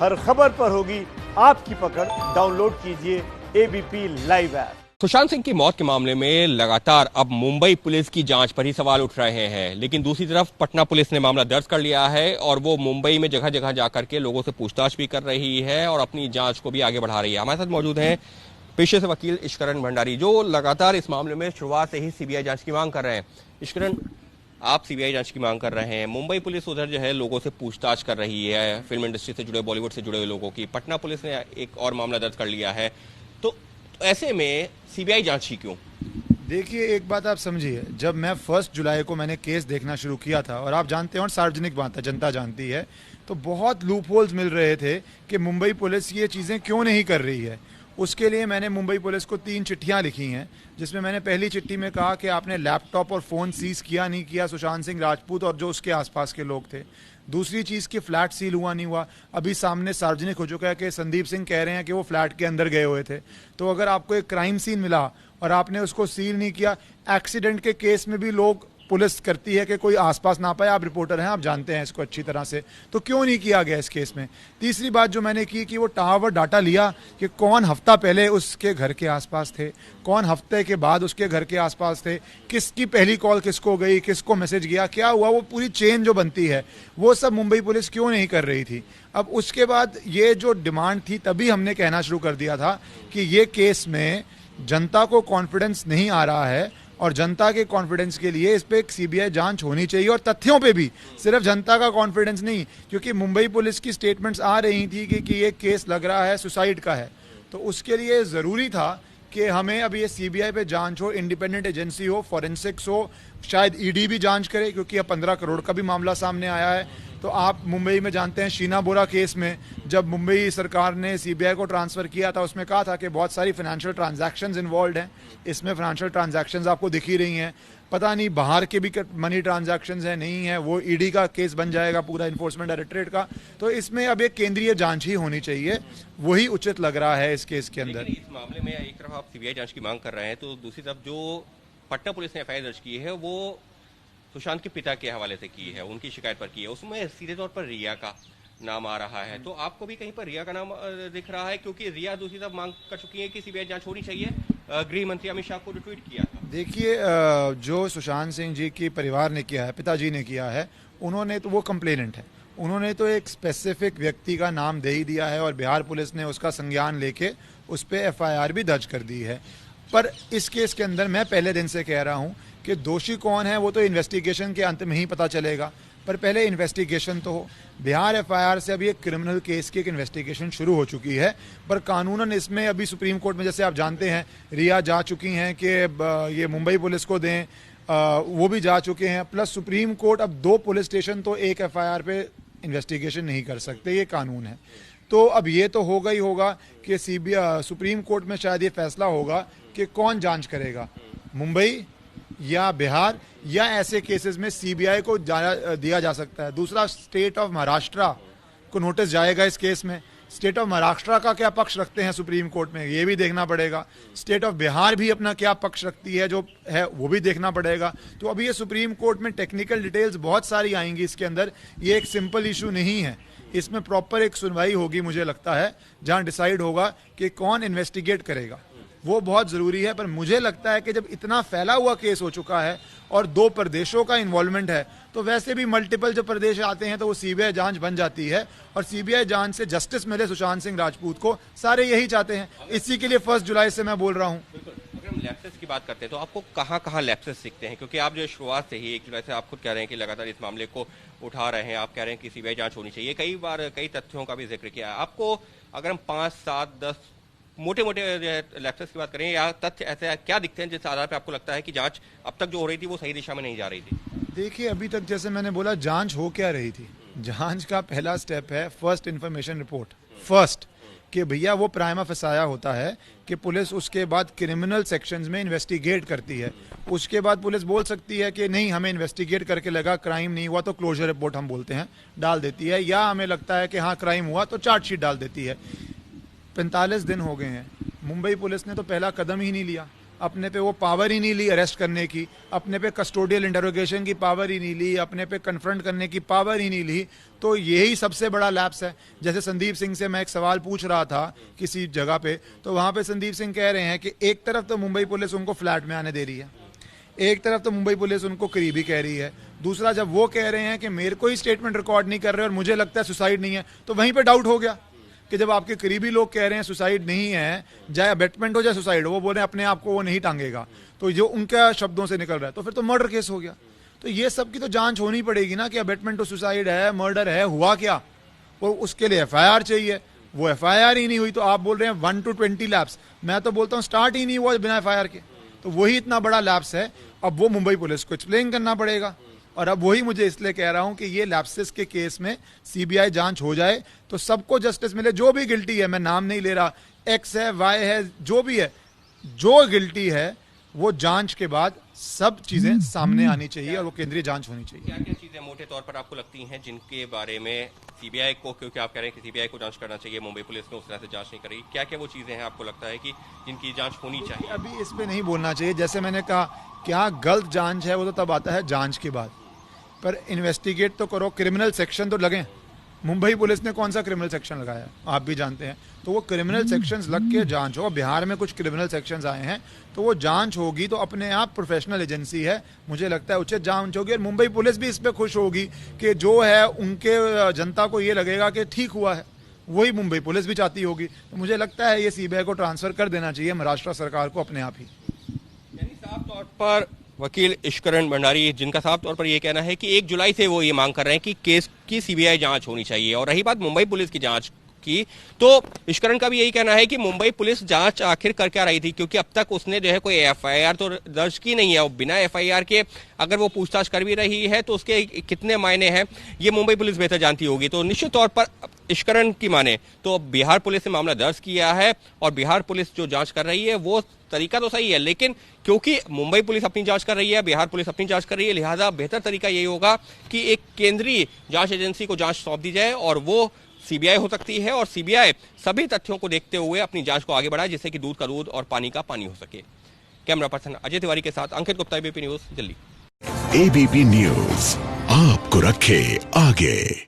हर खबर पर होगी आपकी पकड़। डाउनलोड कीजिए ABP live app. Sushant Singh की मौत के मामले में लगातार अब मुंबई पुलिस की जांच पर ही सवाल उठ रहे हैं, लेकिन दूसरी तरफ पटना पुलिस ने मामला दर्ज कर लिया है और वो मुंबई में जगह जगह जाकर के लोगों से पूछताछ भी कर रही है और अपनी जांच को भी आगे बढ़ा रही है। हमारे साथ मौजूद हैं पेशे से वकील इश्करण भंडारी, जो लगातार इस मामले में शुरुआत से ही सीबीआई जांच की मांग कर रहे हैं। इश्करण, आप सीबीआई जांच की मांग कर रहे हैं, मुंबई पुलिस उधर जो है लोगों से पूछताछ कर रही है, फिल्म इंडस्ट्री से जुड़े, बॉलीवुड से जुड़े हुए लोगों की। पटना पुलिस ने एक और मामला दर्ज कर लिया है, तो ऐसे में सीबीआई जांच ही क्यों? देखिए, एक बात आप समझिए, जब मैं 1 जुलाई को मैंने केस देखना शुरू किया था, और आप जानते हो सार्वजनिक बात है, जनता जानती है, तो बहुत लूप होल्स मिल रहे थे कि मुंबई पुलिस ये चीज़ें क्यों नहीं कर रही है। उसके लिए मैंने मुंबई पुलिस को 3 चिट्ठियां लिखी हैं, जिसमें मैंने पहली चिट्ठी में कहा कि आपने लैपटॉप और फ़ोन सीज किया नहीं किया सुशांत सिंह राजपूत और जो उसके आसपास के लोग थे। दूसरी चीज़ कि फ्लैट सील हुआ नहीं हुआ। अभी सामने सार्वजनिक हो चुका है कि संदीप सिंह कह रहे हैं कि वो फ्लैट के अंदर गए हुए थे। तो अगर आपको एक क्राइम सीन मिला और आपने उसको सील नहीं किया, एक्सीडेंट के केस में भी लोग पुलिस करती है कि कोई आसपास ना पाए। आप रिपोर्टर हैं, आप जानते हैं इसको अच्छी तरह से, तो क्यों नहीं किया गया इस केस में। तीसरी बात जो मैंने की कि वो टावर डाटा लिया कि कौन हफ्ता पहले उसके घर के आसपास थे, कौन हफ्ते के बाद उसके घर के आसपास थे, किसकी पहली कॉल किसको गई, किसको मैसेज गया, क्या हुआ, वो पूरी चेन जो बनती है वो सब मुंबई पुलिस क्यों नहीं कर रही थी। अब उसके बाद ये जो डिमांड थी, तभी हमने कहना शुरू कर दिया था कि ये केस में जनता को कॉन्फिडेंस नहीं आ रहा है और जनता के कॉन्फिडेंस के लिए इस पे एक सीबीआई जांच होनी चाहिए, और तथ्यों पे भी, सिर्फ जनता का कॉन्फिडेंस नहीं। क्योंकि मुंबई पुलिस की स्टेटमेंट्स आ रही थी कि ये केस लग रहा है सुसाइड का है, तो उसके लिए ज़रूरी था कि हमें अब ये सीबीआई पे जांच हो, इंडिपेंडेंट एजेंसी हो, फॉरेंसिक्स हो, शायद ईडी भी जांच करे, क्योंकि अब 15 करोड़ का भी मामला सामने आया है। तो आप मुंबई में जानते हैं शीना बोरा केस में जब मुंबई सरकार ने सीबीआई को ट्रांसफ़र किया था, उसमें कहा था कि बहुत सारी फाइनेंशियल ट्रांजैक्शंस इन्वॉल्व हैं। इसमें फाइनेंशियल ट्रांजैक्शंस आपको दिख ही रही हैं, पता नहीं बाहर के भी मनी ट्रांजैक्शंस हैं नहीं है, वो ईडी का केस बन जाएगा पूरा, इन्फोर्समेंट डायरेक्टरेट का। तो इसमें अब एक केंद्रीय जांच ही होनी चाहिए, वही उचित लग रहा है इस केस के अंदर। इस मामले में एक तरफ आप सीबीआई जांच की मांग कर रहे हैं, तो दूसरी तरफ जो पटना पुलिस ने एफआईआर दर्ज की है वो सुशांत के पिता के हवाले से की है, उनकी शिकायत पर की है, उसमें सीधे तौर पर रिया का नाम आ रहा है। तो आपको भी कहीं पर रिया का नाम दिख रहा है? क्योंकि रिया दूसरी तरफ मांग कर चुकी है कि सीबीआई जांच होनी चाहिए, गृह मंत्री अमित शाह को जो ट्वीट किया था। देखिए, जो सुशांत सिंह जी के परिवार ने किया है, पिताजी ने किया है, उन्होंने तो वो कंप्लेनेंट है, उन्होंने तो एक स्पेसिफिक व्यक्ति का नाम दे ही दिया है और बिहार पुलिस ने उसका संज्ञान लेके उस पर एफआईआर भी दर्ज कर दी है। पर इस केस के अंदर मैं पहले दिन से कह रहा हूं कि दोषी कौन है वो तो इन्वेस्टिगेशन के अंत में ही पता चलेगा, पर पहले इन्वेस्टिगेशन तो हो। बिहार एफआईआर से अभी एक क्रिमिनल केस की एक इन्वेस्टिगेशन शुरू हो चुकी है, पर कानूनन इसमें अभी सुप्रीम कोर्ट में, जैसे आप जानते हैं, रिया जा चुकी हैं कि ये मुंबई पुलिस को दें, वो भी जा चुके हैं, प्लस सुप्रीम कोर्ट अब 2 पुलिस स्टेशन तो एक एफआईआर पे इन्वेस्टिगेशन नहीं कर सकते, ये कानून है। तो अब ये तो होगा ही होगा कि सुप्रीम कोर्ट में शायद ये फैसला होगा कि कौन जांच करेगा, मुंबई या बिहार, या ऐसे केसेस में सीबीआई को दिया जा सकता है। दूसरा, स्टेट ऑफ महाराष्ट्र को नोटिस जाएगा इस केस में। स्टेट ऑफ महाराष्ट्र का क्या पक्ष रखते हैं सुप्रीम कोर्ट में, ये भी देखना पड़ेगा। स्टेट ऑफ बिहार भी अपना क्या पक्ष रखती है जो है, वो भी देखना पड़ेगा। तो अभी ये सुप्रीम कोर्ट में टेक्निकल डिटेल्स बहुत सारी आएंगी इसके अंदर, ये एक सिंपल इशू नहीं है। इसमें प्रॉपर एक सुनवाई होगी, मुझे लगता है, जहां डिसाइड होगा कि कौन इन्वेस्टिगेट करेगा, वो बहुत ज़रूरी है। पर मुझे लगता है कि जब इतना फैला हुआ केस हो चुका है और 2 प्रदेशों का इन्वॉल्वमेंट है, तो वैसे भी मल्टीपल जब प्रदेश आते हैं तो वो सीबीआई जांच बन जाती है, और सीबीआई जांच से जस्टिस मिले सुशांत सिंह राजपूत को, सारे यही चाहते हैं। इसी के लिए 1 जुलाई से मैं बोल रहा हूँ। अगर हम लैप्सेस की बात करते हैं तो आपको कहाँ कहाँ लैप्सेस दिखते हैं? क्योंकि आप जो शुरुआत से ही 1 जुलाई से आप खुद कह रहे हैं कि लगातार इस मामले को उठा रहे हैं, आप कह रहे हैं कि सीबीआई जांच होनी चाहिए, कई बार कई तथ्यों का भी जिक्र किया है। आपको अगर हम 5, 7, 10 मोटे मोटे लैप्सेस की बात करें, या तथ्य ऐसे क्या दिखते हैं जिस आधार पे आपको लगता है कि जांच अब तक जो हो रही थी वो सही दिशा में नहीं जा रही थी? देखिए, अभी तक जैसे मैंने बोला, जांच हो क्या रही थी। जांच का पहला स्टेप है फर्स्ट इंफॉर्मेशन रिपोर्ट, फर्स्ट, कि भैया वो प्राइमा फसाया होता है कि पुलिस उसके बाद क्रिमिनल सेक्शंस में इन्वेस्टिगेट करती है। उसके बाद पुलिस बोल सकती है कि नहीं, हमें इन्वेस्टिगेट करके लगा क्राइम नहीं हुआ, तो क्लोजर रिपोर्ट हम बोलते हैं डाल देती है, या हमें लगता है कि हाँ क्राइम हुआ तो चार्जशीट डाल देती है। 45 दिन हो गए हैं, मुंबई पुलिस ने तो पहला कदम ही नहीं लिया। अपने पे वो पावर ही नहीं ली अरेस्ट करने की, अपने पे कस्टोडियल इंटरोगेशन की पावर ही नहीं ली, अपने पे कन्फ्रंट करने की पावर ही नहीं ली, तो यही सबसे बड़ा लैप्स है। जैसे संदीप सिंह से मैं एक सवाल पूछ रहा था किसी जगह पे, तो वहाँ पे संदीप सिंह कह रहे हैं कि एक तरफ तो मुंबई पुलिस उनको फ्लैट में आने दे रही है, एक तरफ तो मुंबई पुलिस उनको करीबी कह रही है, दूसरा जब वो कह रहे हैं कि मेरे को ही स्टेटमेंट रिकॉर्ड नहीं कर रहे और मुझे लगता है सुसाइड नहीं है, तो वहीं पे डाउट हो गया कि जब आपके करीबी लोग कह रहे हैं सुसाइड नहीं है, चाहे अबेटमेंट हो चाहे सुसाइड हो, वो बोल रहे हैं अपने आप को वो नहीं टांगेगा, तो जो उनका शब्दों से निकल रहा है तो फिर तो मर्डर केस हो गया। तो ये सब की तो जांच होनी पड़ेगी ना कि अबेटमेंट हो सुसाइड है, मर्डर है, हुआ क्या, और उसके लिए FIR चाहिए। वो FIR ही नहीं हुई तो आप बोल रहे हैं 1 to 20 लैप्स। मैं तो बोलता हूँ स्टार्ट ही नहीं हुआ बिना FIR के, तो वही इतना बड़ा लैप्स है। अब वो मुंबई पुलिस को एक्सप्लेन करना पड़ेगा, और अब वही मुझे इसलिए कह रहा हूं कि ये लैप्सेस के केस में CBI जांच हो जाए तो सबको जस्टिस मिले। जो भी गिल्टी है, मैं नाम नहीं ले रहा, X है, Y है, जो भी है, जो गिल्टी है वो जांच के बाद सब चीजें सामने आनी चाहिए और वो केंद्रीय जांच होनी चाहिए। क्या क्या चीजें मोटे तौर पर आपको लगती हैं जिनके बारे में CBI को, क्योंकि आप कह रहे हैं कि CBI को जांच करना चाहिए, मुंबई पुलिस ने उस तरह से जांच नहीं करी, क्या क्या वो चीजें हैं आपको लगता है कि जिनकी जांच होनी चाहिए? अभी इस पे नहीं बोलना चाहिए। जैसे मैंने कहा, क्या गलत जांच है वो तो तब आता है जांच के बाद, पर इन्वेस्टिगेट तो करो, क्रिमिनल सेक्शन तो लगे। मुंबई पुलिस ने कौन सा क्रिमिनल सेक्शन लगाया आप भी जानते हैं, तो वो क्रिमिनल सेक्शंस लग के जांच हो। बिहार में कुछ क्रिमिनल सेक्शंस आए हैं तो वो जांच होगी, तो अपने आप प्रोफेशनल एजेंसी है, मुझे लगता है उचित जांच होगी। और मुंबई पुलिस भी इस पे खुश होगी कि जो है उनके जनता को ये लगेगा कि ठीक हुआ है, वही मुंबई पुलिस भी चाहती होगी। तो मुझे लगता है ये CBI को ट्रांसफर कर देना चाहिए महाराष्ट्र सरकार को अपने आप ही। यानी साफ तौर पर वकील इश्करण भंडारी, जिनका साफ तौर पर यह कहना है कि 1 जुलाई से वो ये मांग कर रहे हैं कि केस की CBI जांच होनी चाहिए। और रही बात मुंबई पुलिस की जांच की, तो इश्करण का भी यही कहना है कि मुंबई पुलिस जांच आखिर कर क्या रही थी, क्योंकि अब तक उसने जो है कोई FIR तो दर्ज की नहीं है, और बिना FIR के अगर वो पूछताछ कर भी रही है तो उसके कितने मायने हैं ये मुंबई पुलिस बेहतर जानती होगी। तो निश्चित तौर पर इश्करण की माने तो बिहार पुलिस ने मामला दर्ज किया है और बिहार पुलिस जो जांच कर रही है वो तरीका तो सही है, लेकिन क्योंकि मुंबई पुलिस अपनी जांच कर रही है, बिहार पुलिस अपनी जांच कर रही है, लिहाजा बेहतर तरीका यही होगा कि एक केंद्रीय जांच एजेंसी को जांच सौंप दी जाए और वो CBI हो सकती है, और CBI सभी तथ्यों को देखते हुए अपनी जांच को आगे बढ़ाए, जिससे कि दूध का दूध और पानी का पानी हो सके। कैमरा पर्सन अजय तिवारी के साथ Ankit Gupta, ABP news, Delhi. ABP news आपको रखे आगे।